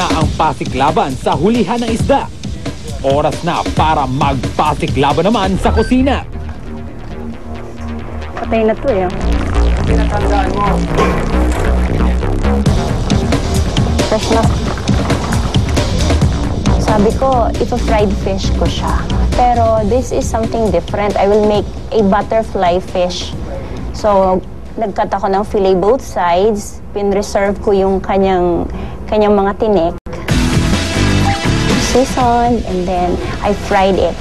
na ang pasiklaban sa hulihan ng isda. Oras na para magpasiklaban naman sa kusina. Patay na to eh. Pinatandaan mo. Fresh na. Sabi ko, ito fried fish ko siya. Pero this is something different. I will make a butterfly fish. So, nagkat ako ng fillet both sides. Pinreserve ko yung kanyang mga tinik. Seasoned, and then I fried it.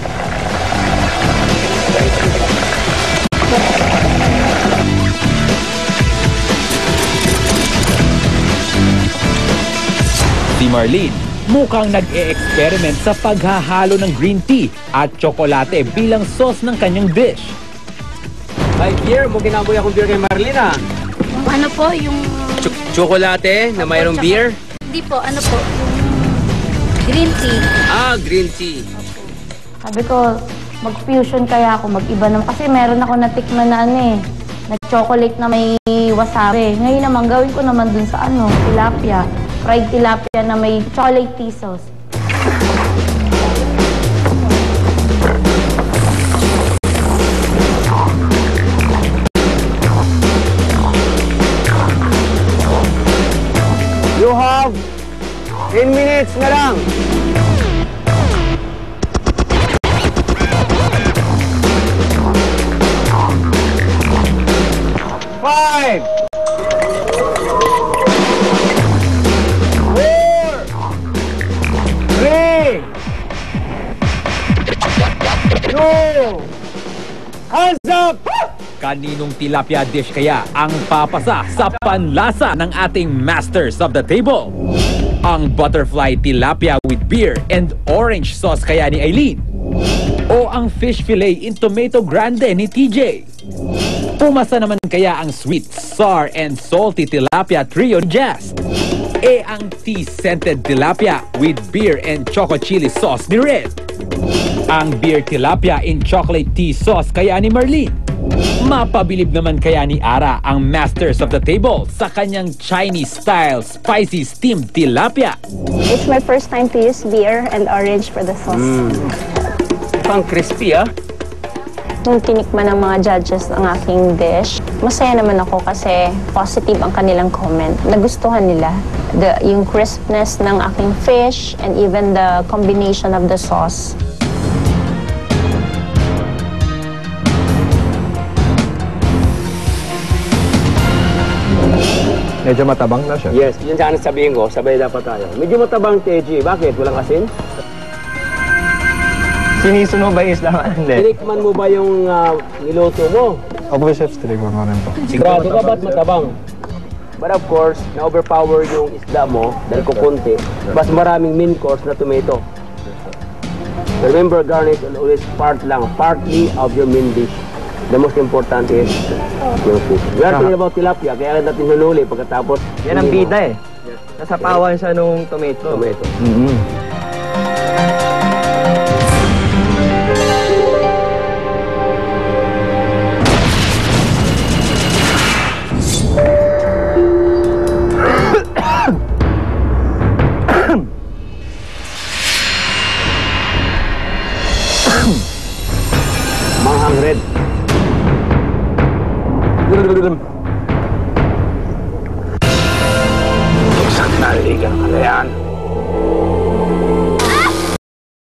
Si Marlene, mukhang nag-e-experiment sa paghahalo ng green tea at tsokolate bilang sauce ng kanyang dish. By beer, mo ginaboy akong beer kay Marlene, ah. Ano po, yung... Tsokolate na mayroong beer? Hindi po, ano po, yung green tea. Ah, green tea. Sabi ko, mag-fusion kaya ako, mag-iba naman. Kasi meron ako natikman na na chocolate na may wasabi. Ngayon naman, gawin ko naman dun sa tilapia. Fried tilapia na may chocolate tea sauce. You have 10 minutes na lang. Five. 4. 3. 2. Hands up! Kaninong tilapia dish kaya ang papasa sa panlasa ng ating masters of the table? Ang butterfly tilapia with beer and orange sauce kaya ni Aileen? O ang fish fillet in tomato grande ni TJ? Pumasa naman kaya ang sweet, sour, and salty tilapia trio ni Jazz? E ang tea-scented tilapia with beer and choco chili sauce ni Red? Ang beer tilapia in chocolate tea sauce kaya ni Marlene? Mapabilib naman kaya ni Ara ang masters of the table sa kanyang Chinese-style spicy steamed tilapia? It's my first time to use beer and orange for the sauce. Pang crispy, ah. Nung tinikman ng mga judges ang aking dish, masaya naman ako kasi positive ang kanilang comment. Nagustuhan nila yung crispness ng aking fish and even the combination of the sauce. Medyo matabang na siya. Yes, yun sana sabihin ko, sabay dapat tayo. Medyo matabang, TG. Bakit? Walang asin? Sinisun mo ba yung isda? Hindi. Tinikman mo ba yung niluto mo? Opo, chef, tinikman ko rin po. Sigurado ka ba't matabang? But of course, na-overpower yung isda mo dahil kukunti. Mas maraming main course na tomato. Remember, garnish is always partly of your main dish. The most important is yung fish. We are talking about tilapia, kaya natin hinuli pagkatapos. Yan ang bida eh. Nasapawan siya nung tomato. Tomato. Manghang red. Isang naligang kalayaan.